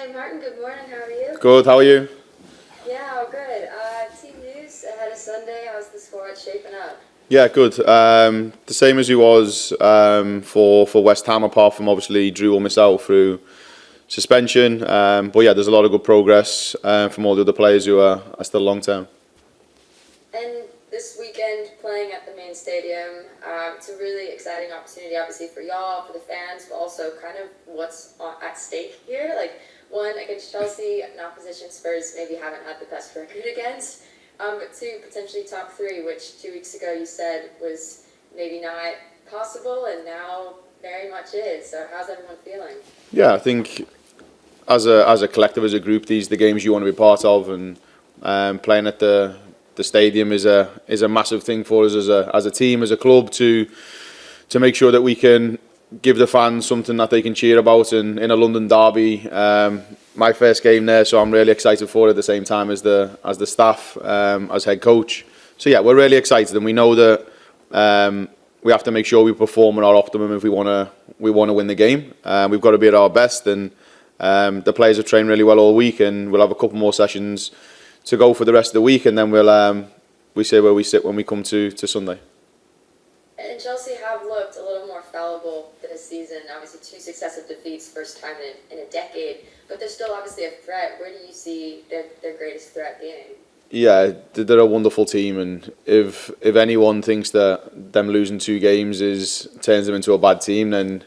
Hi, Martin. Good morning. How are you? Good, how are you? Yeah, all good. Team news ahead of Sunday. How's the squad shaping up? Yeah, good. The same as he was for West Ham, apart from obviously Drew will miss out through suspension. But yeah, there's a lot of good progress from all the other players who are still long term. And this weekend, playing at the main stadium, it's a really exciting opportunity, obviously, for y'all, for the fans, but also kind of what's at stake here. Like, one, against Chelsea, an opposition Spurs maybe haven't had the best record against. But two, potentially top three, which 2 weeks ago you said was maybe not possible, and now very much is. So how's everyone feeling? Yeah, I think as a collective, as a group, these are the games you want to be part of, and playing at the stadium is a massive thing for us as a team, as a club, to make sure that we can give the fans something that they can cheer about in a London derby. My first game there, so I'm really excited for it at the same time as the staff, as head coach. So yeah, we're really excited, and we know that we have to make sure we perform at our optimum if we want to win the game. We've got to be at our best, and the players have trained really well all week, and we'll have a couple more sessions to go for the rest of the week, and then we say where we sit when we come to Sunday. And Chelsea have looked a little more fallible this season. Obviously, 2 successive defeats, first time in a decade. But they're still obviously a threat. Where do you see their greatest threat being? Yeah, they're a wonderful team, and if anyone thinks that them losing 2 games turns them into a bad team, then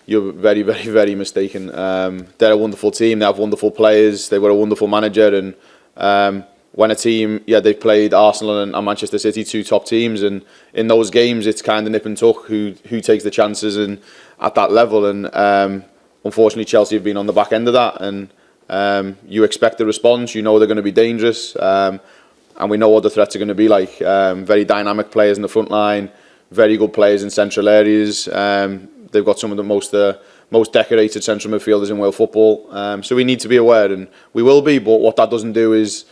you're very, very, very mistaken. They're a wonderful team. They have wonderful players. They've got a wonderful manager, and when a team, they've played Arsenal and Manchester City, 2 top teams, and in those games it's kind of nip and tuck who takes the chances and at that level, and unfortunately Chelsea have been on the back end of that, and you expect a response. You know they're going to be dangerous, and we know what the threats are going to be like. Very dynamic players in the front line, very good players in central areas. They've got some of the most decorated central midfielders in world football. So we need to be aware, and we will be, but what that doesn't do is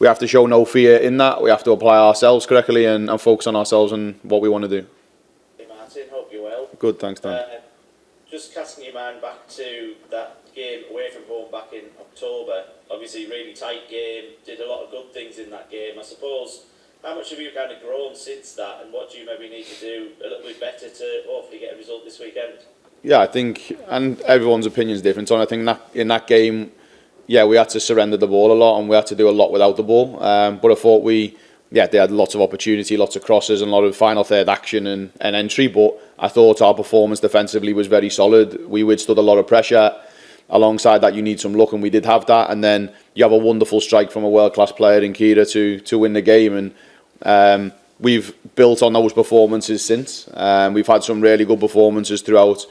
we have to show no fear in that. We have to apply ourselves correctly and focus on ourselves and what we want to do. Hey Martin, hope you're well. Good, thanks Dan. Just casting your mind back to that game away from home back in October. Obviously really tight game, did a lot of good things in that game. I suppose, how much have you kind of grown since that, and what do you maybe need to do a little bit better to hopefully get a result this weekend? Yeah, I think, and everyone's opinion is different, so I think that in that game, we had to surrender the ball a lot, and we had to do a lot without the ball. But I thought they had lots of opportunity, lots of crosses, and a lot of final third action and entry. But I thought our performance defensively was very solid. We withstood a lot of pressure. Alongside that, you need some luck, and we did have that. And then you have a wonderful strike from a world-class player in Kira to win the game. And we've built on those performances since. We've had some really good performances throughout,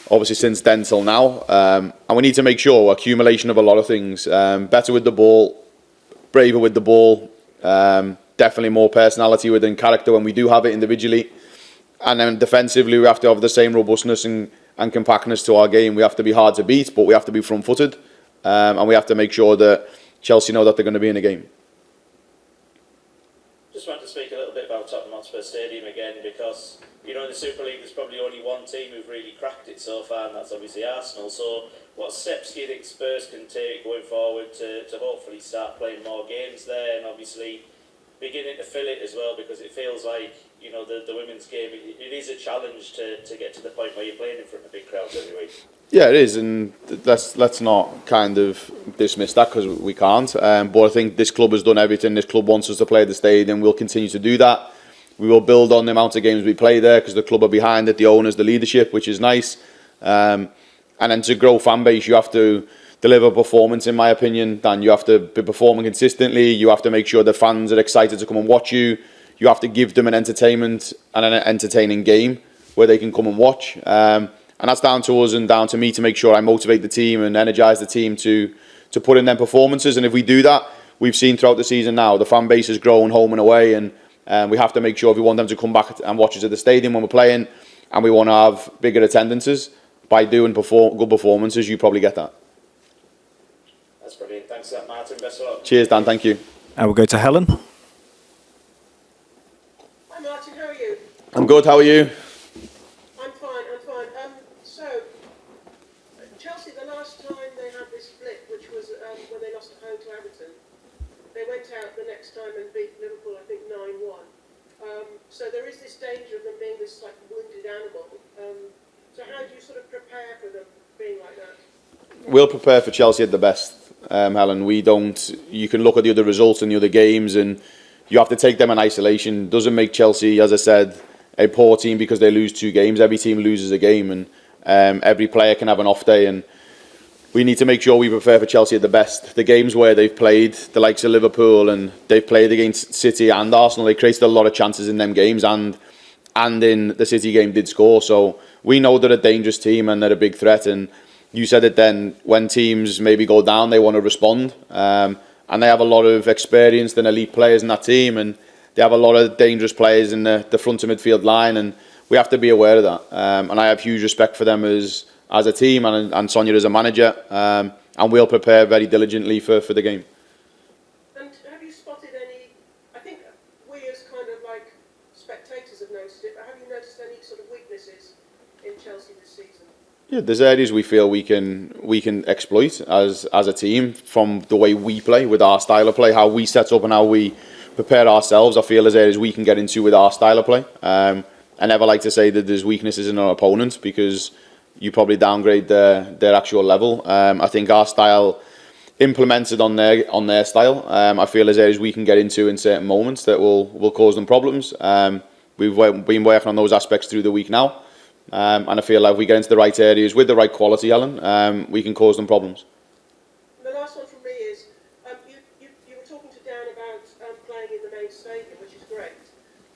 obviously since then till now, and we need to make sure accumulation of a lot of things, better with the ball, braver with the ball, definitely more personality within character when we do have it individually, and then defensively we have to have the same robustness and compactness to our game. We have to be hard to beat, but we have to be front-footed, and we have to make sure that Chelsea know that they're going to be in the game. Just want to speak a little bit about Tottenham Hotspur Stadium again, because in the Super League there's probably only one team who've really cracked it so far, and that's obviously Arsenal. So what steps do you think Spurs can take going forward to hopefully start playing more games there, and obviously beginning to fill it as well, because it feels like the women's game, it is a challenge to get to the point where you're playing in front of big crowds every week. Yeah, it is, and let's not kind of dismiss that, because we can't. But I think this club has done everything. This club wants us to play at the stadium. We'll continue to do that. We will build on the amount of games we play there, because the club are behind it, the owners, the leadership, which is nice. And then to grow fan base, you have to deliver performance, in my opinion. Dan, you have to be performing consistently. You have to make sure the fans are excited to come and watch you. You have to give them an entertainment and an entertaining game where they can come and watch. And that's down to us and down to me to make sure I motivate the team and energise the team to put in their performances. And if we do that, we've seen throughout the season now, the fan base has grown home and away, and we have to make sure if we want them to come back and watch us at the stadium when we're playing, and we want to have bigger attendances, by doing good performances, you probably get that. That's brilliant. Thanks for that, Martin. Best of luck. Cheers, Dan. Thank you. And we'll go to Helen. Hi Martin, how are you? I'm good. How are you? I'm fine. So, Chelsea, the last time they had this split and beat Liverpool, I think 9-1. So there is this danger of them being this like wounded animal. So how do you sort of prepare for them being like that? We'll prepare for Chelsea at the best, Helen. We don't. You can look at the other results in the other games, and you have to take them in isolation. Doesn't make Chelsea, as I said, a poor team because they lose 2 games. Every team loses a game, and every player can have an off day. And we need to make sure we prepare for Chelsea at the best. The games where they've played the likes of Liverpool and they've played against City and Arsenal, they created a lot of chances in them games, and in the City game did score. So we know they're a dangerous team and they're a big threat. And you said it then, when teams maybe go down, they want to respond. And they have a lot of experienced and elite players in that team, and they have a lot of dangerous players in the front of midfield line, and we have to be aware of that. And I have huge respect for them as a team, and Sonia as a manager, and we'll prepare very diligently for the game. And have you spotted any, I think we as kind of like spectators have noticed it, but have you noticed any sort of weaknesses in Chelsea this season? Yeah, there's areas we feel we can exploit as a team from the way we play, with our style of play, how we set up and how we prepare ourselves. I feel there's areas we can get into with our style of play. I never like to say that there's weaknesses in our opponent, because you probably downgrade their actual level. I think our style implemented on their style, I feel there's areas we can get into in certain moments that will cause them problems. We've been working on those aspects through the week now. And I feel like if we get into the right areas with the right quality, Alan, we can cause them problems. The last one from me is, you were talking to Dan about playing in the main stadium, which is great.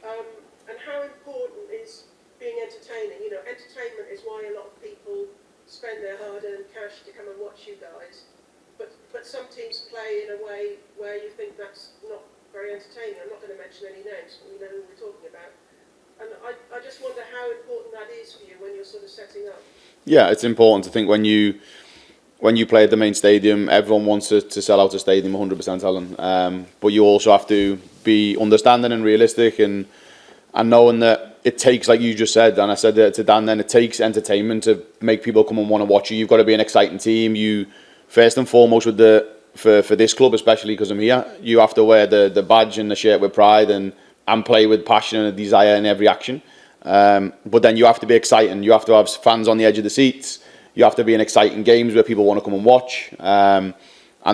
And how important is being entertaining? You know, entertainment is why a lot of people spend their hard-earned cash to come and watch you guys. But some teams play in a way where you think that's not very entertaining. I'm not going to mention any names, but we know who we're talking about. And I just wonder how important that is for you when you're sort of setting up. Yeah, it's important. I think when you play at the main stadium, everyone wants to sell out a stadium 100%, Alan. But you also have to be understanding and realistic, and knowing that it takes, like you just said, and I said that to Dan then, it takes entertainment to make people come and want to watch you. You've got to be an exciting team. You, first and foremost, for this club, especially because I'm here, you have to wear the badge and the shirt with pride, and play with passion and a desire in every action. But then you have to be exciting. You have to have fans on the edge of the seats. You have to be in exciting games where people want to come and watch. And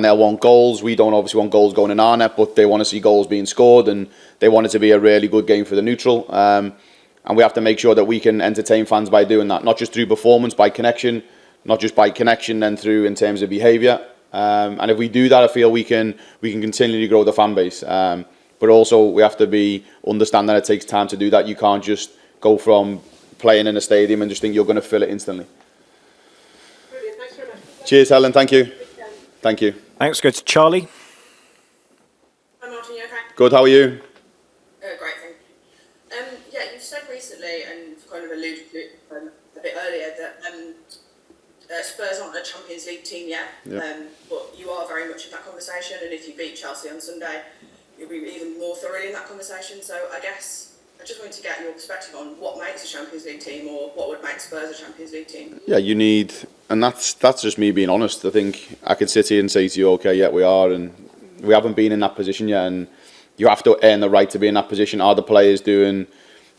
they'll want goals. We don't obviously want goals going in our net, but they want to see goals being scored, and they want it to be a really good game for the neutral. And we have to make sure that we can entertain fans by doing that, not just through performance, by connection, not just by connection, then through in terms of behaviour. And if we do that, I feel we can continually grow the fan base. But also we have to understand that it takes time to do that. You can't just go from playing in a stadium and just think you're going to fill it instantly. Brilliant, thanks very much. Cheers, Helen. Thank you. Thank you. Thanks. Go to Charlie. Hi Martin, you okay? Good. How are you? Great, thank you. Yeah, you said recently, and kind of alluded to it a bit earlier, that Spurs aren't a Champions League team yet. Yeah. But you are very much in that conversation, and if you beat Chelsea on Sunday, you'll be even more thoroughly in that conversation. So I guess I just wanted to get your perspective on what makes a Champions League team, or what would make Spurs a Champions League team. Yeah, you need, and that's just me being honest. I think I could sit here and say to you, okay, yeah, we are, and we haven't been in that position yet, and you have to earn the right to be in that position. Are the players doing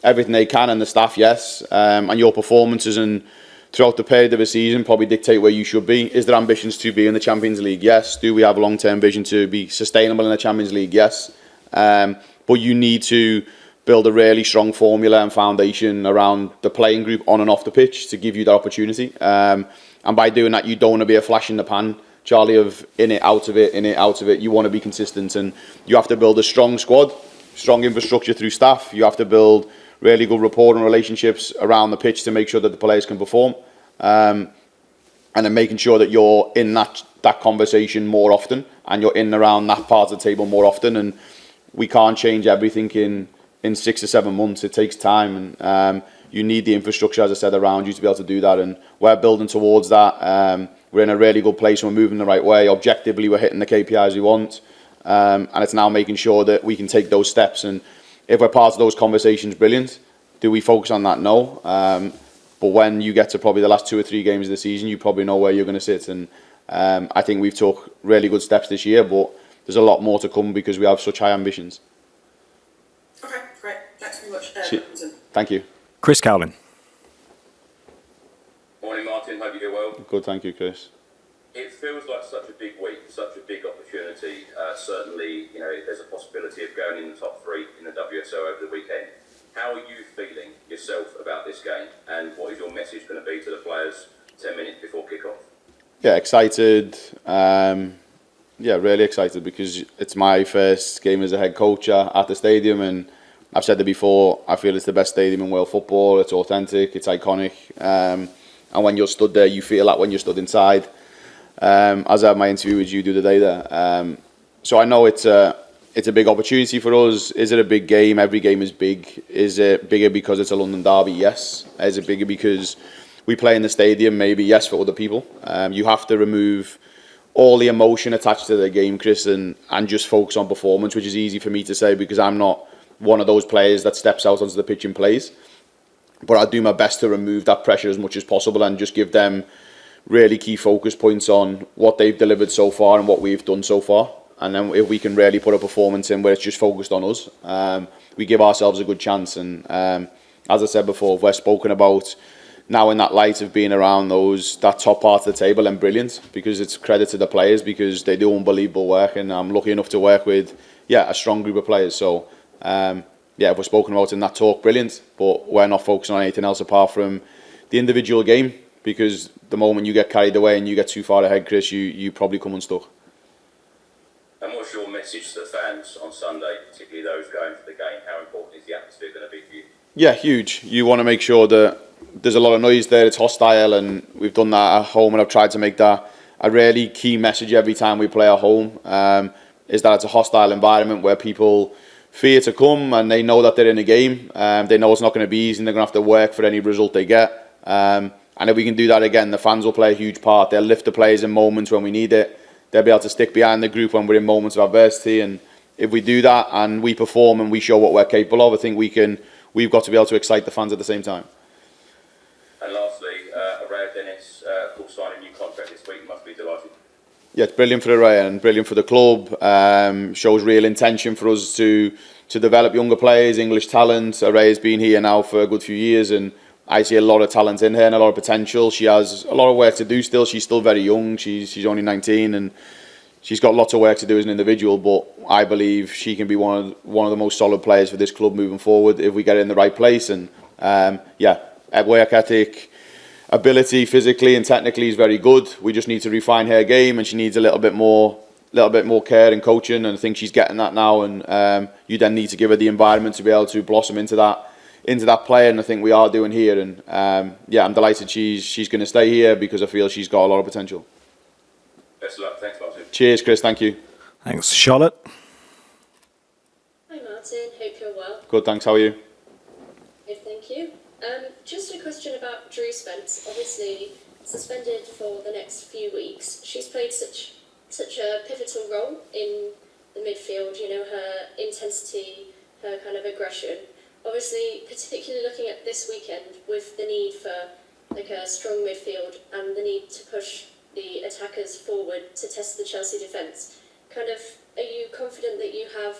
everything they can, and the staff? Yes. And your performances and throughout the period of a season probably dictate where you should be. Is there ambitions to be in the Champions League? Yes. Do we have a long-term vision to be sustainable in the Champions League? Yes. But you need to build a really strong formula and foundation around the playing group on and off the pitch to give you that opportunity. And by doing that, you don't want to be a flash in the pan, Charlie, of in it, out of it, in it, out of it. You want to be consistent, and you have to build a strong squad, strong infrastructure through staff. You have to build really good rapport and relationships around the pitch to make sure that the players can perform. And then making sure that you're in that conversation more often, and you're in and around that part of the table more often. And we can't change everything in 6 or 7 months. It takes time, and you need the infrastructure, as I said, around you to be able to do that. And we're building towards that. We're in a really good place, and we're moving the right way. Objectively, we're hitting the KPIs we want. And it's now making sure that we can take those steps. And if we're part of those conversations, brilliant. Do we focus on that? No. But when you get to probably the last 2 or 3 games of the season, you probably know where you're going to sit. And I think we've took really good steps this year, but there's a lot more to come because we have such high ambitions. Okay, great. Thanks very much. Thank you. Chris Cowlin. Morning, Martin. Hope you're well. Good, thank you, Chris. It feels like such a big week, such a big opportunity. Certainly, there's a possibility of going in the top 3 in the WSL over the weekend. How are you feeling yourself about this game, and what is your message going to be to the players 10 minutes before kick-off? Yeah, excited. Really excited because it's my first game as a head coach at the stadium, and I've said it before, I feel it's the best stadium in world football. It's authentic, it's iconic, and when you're stood there, you feel that when you're stood inside. As I had my interview with you the other day there. So I know it's a big opportunity for us. Is it a big game? Every game is big. Is it bigger because it's a London derby? Yes. Is it bigger because we play in the stadium? Maybe yes, for other people. You have to remove all the emotion attached to the game, Chris, and just focus on performance, which is easy for me to say because I'm not one of those players that steps out onto the pitch and plays. But I do my best to remove that pressure as much as possible and just give them really key focus points on what they've delivered so far and what we've done so far. And then if we can really put a performance in where it's just focused on us, we give ourselves a good chance. And as I said before, we're spoken about now in that light of being around that top part of the table, and brilliant, because it's credit to the players because they do unbelievable work, and I'm lucky enough to work with a strong group of players. So if we're spoken about in that talk, brilliant, but we're not focusing on anything else apart from the individual game, because the moment you get carried away and you get too far ahead, Chris, you probably come unstuck. And what's your message to the fans on Sunday, particularly those going for the game? How important is the atmosphere going to be for you? Yeah, huge. You want to make sure that there's a lot of noise there, it's hostile, and we've done that at home, and I've tried to make that a really key message every time we play at home, is that it's a hostile environment where people fear to come and they know that they're in a game. They know it's not going to be easy and they're going to have to work for any result they get. And if we can do that again, the fans will play a huge part. They'll lift the players in moments when we need it. They'll be able to stick behind the group when we're in moments of adversity. And if we do that and we perform and we show what we're capable of, I think we've got to be able to excite the fans at the same time. And lastly, Araya Dennis, of course, signing a new contract this week. You must be delighted. Yeah, it's brilliant for Araya and brilliant for the club. Shows real intention for us to develop younger players, English talent. Araya's been here now for a good few years, and I see a lot of talent in her and a lot of potential. She has a lot of work to do still. She's still very young. She's only 19 and she's got lots of work to do as an individual, but I believe she can be one of the most solid players for this club moving forward if we get her in the right place. And work ethic, ability physically and technically is very good. We just need to refine her game, and she needs a little bit more care and coaching, and I think she's getting that now. And you then need to give her the environment to be able to blossom into that player, and I think we are doing here. And I'm delighted she's going to stay here because I feel she's got a lot of potential. Best of luck. Thanks, Martin. Cheers, Chris. Thank you. Thanks, Charlotte. Hi, Martin. Hope you're well. Good, thanks. How are you? Good, thank you. Just a question about Drew Spence. Obviously suspended for the next few weeks. She's played such a pivotal role in the midfield. You know, her intensity, her kind of aggression. Obviously, particularly looking at this weekend with the need for like a strong midfield and the need to push the attackers forward to test the Chelsea defence. Kind of, are you confident that you have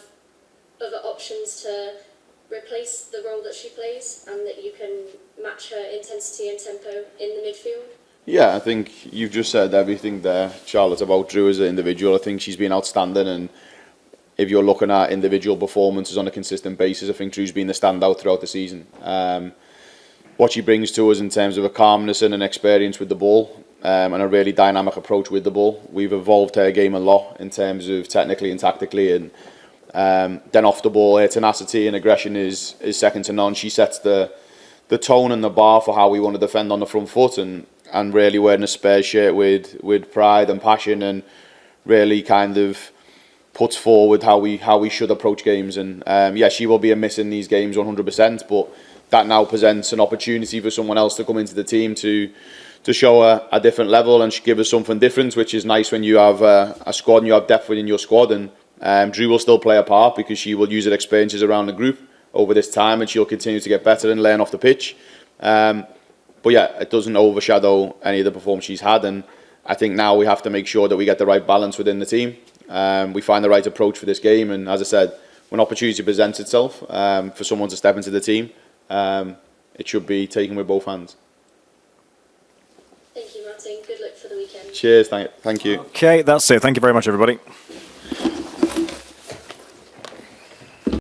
other options to replace the role that she plays and that you can match her intensity and tempo in the midfield? Yeah, I think you've just said everything there, Charlotte, about Drew as an individual. I think she's been outstanding, and if you're looking at individual performances on a consistent basis, I think Drew's been the standout throughout the season. What she brings to us in terms of a calmness and an experience with the ball, and a really dynamic approach with the ball. We've evolved her game a lot in terms of technically and tactically, and then off the ball, her tenacity and aggression is second to none. She sets the tone and the bar for how we want to defend on the front foot, and really wearing a Spurs shirt with pride and passion, and really kind of puts forward how we should approach games. And she will be a miss in these games 100%, but that now presents an opportunity for someone else to come into the team to show a different level and give us something different, which is nice when you have a squad and you have depth within your squad. And Drew will still play a part because she will use her experiences around the group over this time, and she'll continue to get better and learn off the pitch. But it doesn't overshadow any of the performance she's had, and I think now we have to make sure that we get the right balance within the team. we find the right approach for this game. And as I said, when opportunity presents itself for someone to step into the team, it should be taken with both hands. Thank you, Martin. Good luck for the weekend. Cheers, thank you. Okay, that's it. Thank you very much, everybody.